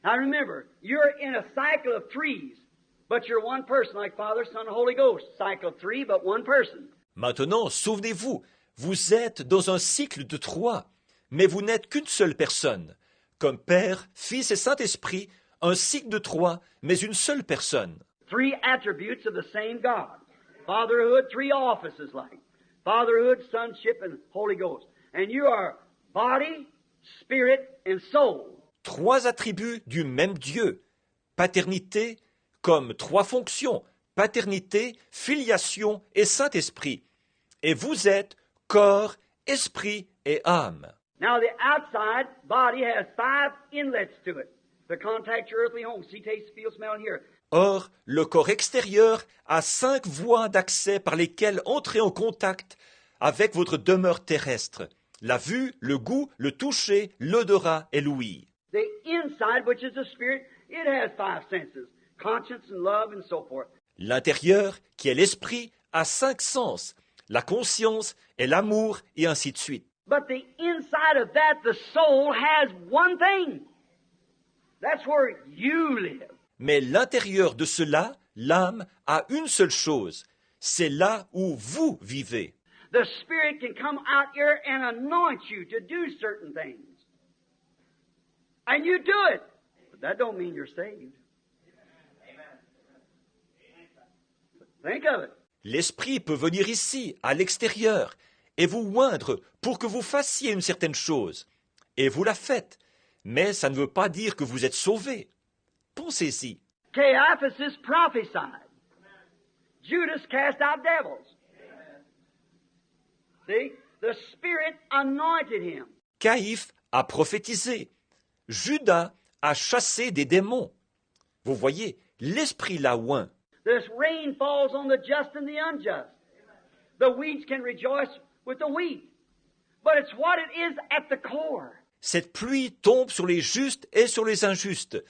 Now remember, you're in a cycle of threes, but you're one person, like Father, Son, and Holy Ghost. Cycle of three, but one person. Maintenant, souvenez-vous, vous êtes dans un cycle de trois, mais vous n'êtes qu'une seule personne. Comme Père, Fils et Saint-Esprit, un cycle de trois, mais une seule personne. Three attributes of the same God. Fatherhood, three offices like. Fatherhood, sonship, and Holy Ghost. And you are body, spirit, and soul. Trois attributs du même Dieu. Paternité, comme trois fonctions. Paternité, filiation et Saint-Esprit. Et vous êtes corps, esprit et âme. Now the outside body has 5 inlets to it to contact your earthly home. See, taste, feel, smell, and hear. Or, le corps extérieur a 5 voies d'accès par lesquelles entrer en contact avec votre demeure terrestre. La vue, le goût, le toucher, l'odorat et l'ouïe. The inside, which is the spirit, it has 5 senses. Conscience and love and so forth. L'intérieur, qui est l'esprit, a 5 sens. La conscience et l'amour et ainsi de suite. But the inside of that, the soul has one thing. That's where you live. Mais l'intérieur de cela, l'âme, a une seule chose. C'est là où vous vivez. The Spirit can come out here and anoint you to do certain things. And you do it. But that don't mean you're saved. Think of it. L'esprit peut venir ici, à l'extérieur, et vous oindre pour que vous fassiez une certaine chose. Et vous la faites. Mais ça ne veut pas dire que vous êtes sauvé. Pensez-y. Caiaphas prophesied. Judas cast out devils. See? The Spirit anointed him. Caïphe a prophétisé. Judas a chassé des démons. Vous voyez, l'esprit l'a oint. This rain falls on the just and the unjust. The weeds can rejoice with the wheat. But it's what it is at the core. Cette pluie tombe sur les justes et sur les injustes.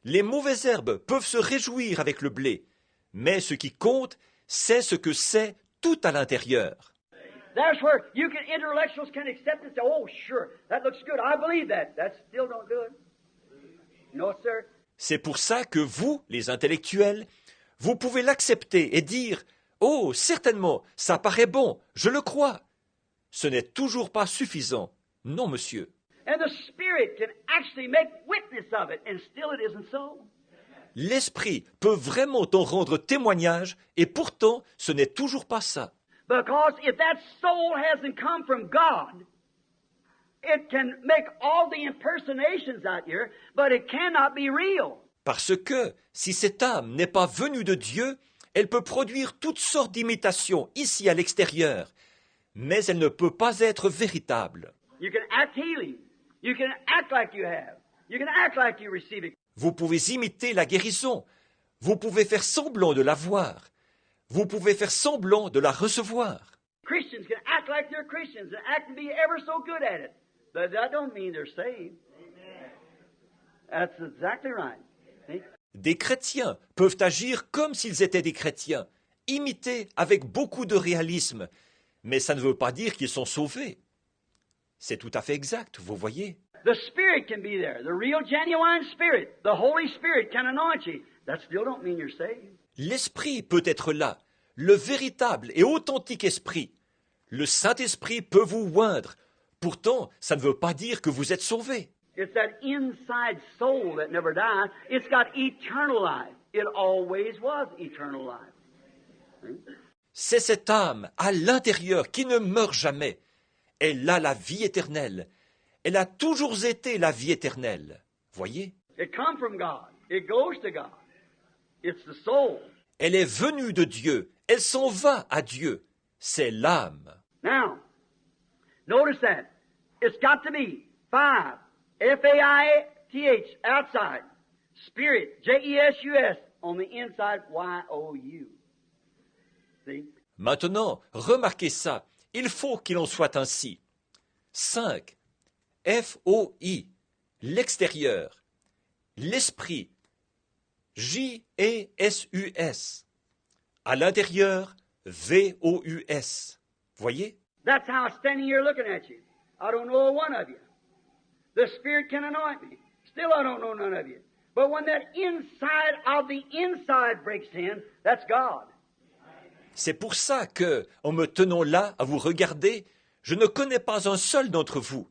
Les mauvaises herbes peuvent se réjouir avec le blé. Mais ce qui compte, c'est ce que c'est tout à l'intérieur. That's where intellectuals can accept it and say, oh, sure, that looks good. I believe that. That still don't do it. No, sir. C'est pour ça que vous, les intellectuels, vous pouvez l'accepter et dire « Oh, certainement, ça paraît bon, je le crois ». Ce n'est toujours pas suffisant. Non, monsieur. And the Spirit can actually make witness of it, and still it isn't so. L'esprit peut vraiment en rendre témoignage, et pourtant, ce n'est toujours pas ça. Because if that soul hasn't come from God, it can make all the impersonations out here, but it cannot be real. Parce que, si cette âme n'est pas venue de Dieu, elle peut produire toutes sortes d'imitations ici à l'extérieur, mais elle ne peut pas être véritable. You can act healing. You can act like you have. You can act like you receive it. Vous pouvez imiter la guérison. Vous pouvez faire semblant de la voir. Vous pouvez faire semblant de la recevoir. Christians can act like they're Christians and act to be ever so good at it. But that don't mean they're saved. That's exactly right. See? Des chrétiens peuvent agir comme s'ils étaient des chrétiens, imiter avec beaucoup de réalisme, mais ça ne veut pas dire qu'ils sont sauvés. C'est tout à fait exact, vous voyez. The Spirit can be there. The real, genuine Spirit. The Holy Spirit can anoint you. That still don't mean you're saved. L'Esprit peut être là, le véritable et authentique Esprit. Le Saint-Esprit peut vous oindre. Pourtant, ça ne veut pas dire que vous êtes sauvés. It's that inside soul that never dies. It's got eternal life. It always was eternal life. C'est cette âme à l'intérieur qui ne meurt jamais. Elle a la vie éternelle. Elle a toujours été la vie éternelle. Voyez? It comes from God. It goes to God. It's the soul. Elle est venue de Dieu. Elle s'en va à Dieu. C'est l'âme. Now, notice that. It's got to be 5. F-A-I-T-H, outside. Spirit, J-E-S-U-S, on the inside, Y-O-U. See? Maintenant, remarquez ça. Il faut qu'il en soit ainsi. 5. F-O-I, l'extérieur. L'esprit, J-E-S-U-S. À l'intérieur, V-O-U-S. Voyez? That's how I'm standing here looking at you. I don't know a one of you. The Spirit can anoint me. Still I don't know none of you. But when that inside of the inside breaks in, that's God. C'est pour ça que, en me tenant là à vous regarder, je ne connais pas un seul d'entre vous.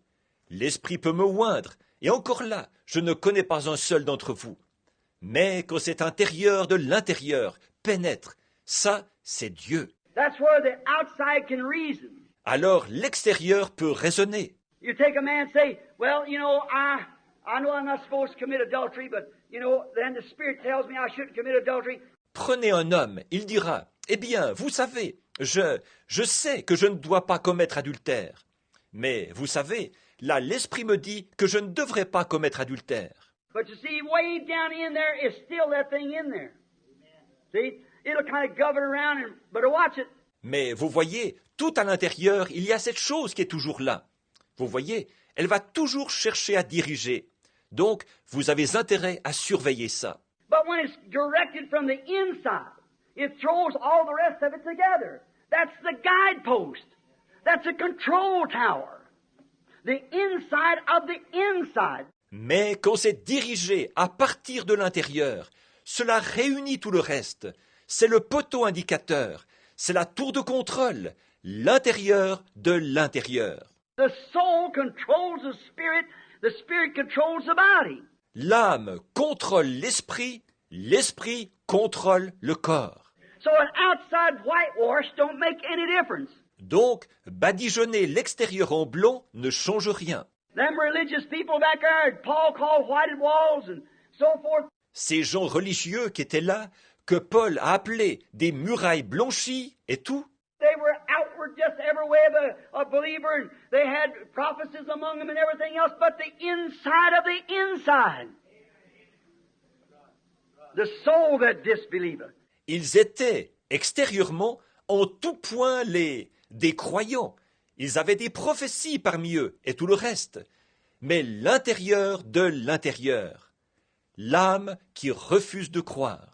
L'Esprit peut me oindre, et encore là, je ne connais pas un seul d'entre vous. Mais quand cet intérieur de l'intérieur pénètre, ça, c'est Dieu. That's where the outside can reason. Alors l'extérieur peut raisonner. You take a man and say, well, you know, I know I'm not supposed to commit adultery, but, you know, then the Spirit tells me I shouldn't commit adultery. Prenez un homme, il dira, eh bien, vous savez, je sais que je ne dois pas commettre adultère. Mais, vous savez, là, l'Esprit me dit que je ne devrais pas commettre adultère. But you see, way down in there is still that thing in there. See? It'll kind of govern around, but watch it. Mais, vous voyez, tout à l'intérieur, il y a cette chose qui est toujours là. Vous voyez, elle va toujours chercher à diriger. Donc, vous avez intérêt à surveiller ça. But when it's directed from the inside, it throws all the rest of it together. That's the guidepost. That's a control tower. The inside of the inside. Mais quand c'est dirigé à partir de l'intérieur, cela réunit tout le reste. C'est le poteau indicateur. C'est la tour de contrôle. L'intérieur de l'intérieur. The soul controls the spirit controls the body. L'âme contrôle l'esprit, l'esprit contrôle le corps. So an outside whitewash don't make any difference. Donc, badigeonner l'extérieur en blanc ne change rien. Them religious people back there, Paul called whited walls and so forth. Ces gens religieux qui étaient là, que Paul a appelés des murailles blanchies et tout, They were outward just every way of a believer, and they had prophecies among them and everything else, but the inside of the inside. The soul that disbelieveth. ils étaient extérieurement en tout point des croyants. Ils avaient des prophéties parmi eux et tout le reste. Mais l'intérieur de l'intérieur, l'âme qui refuse de croire.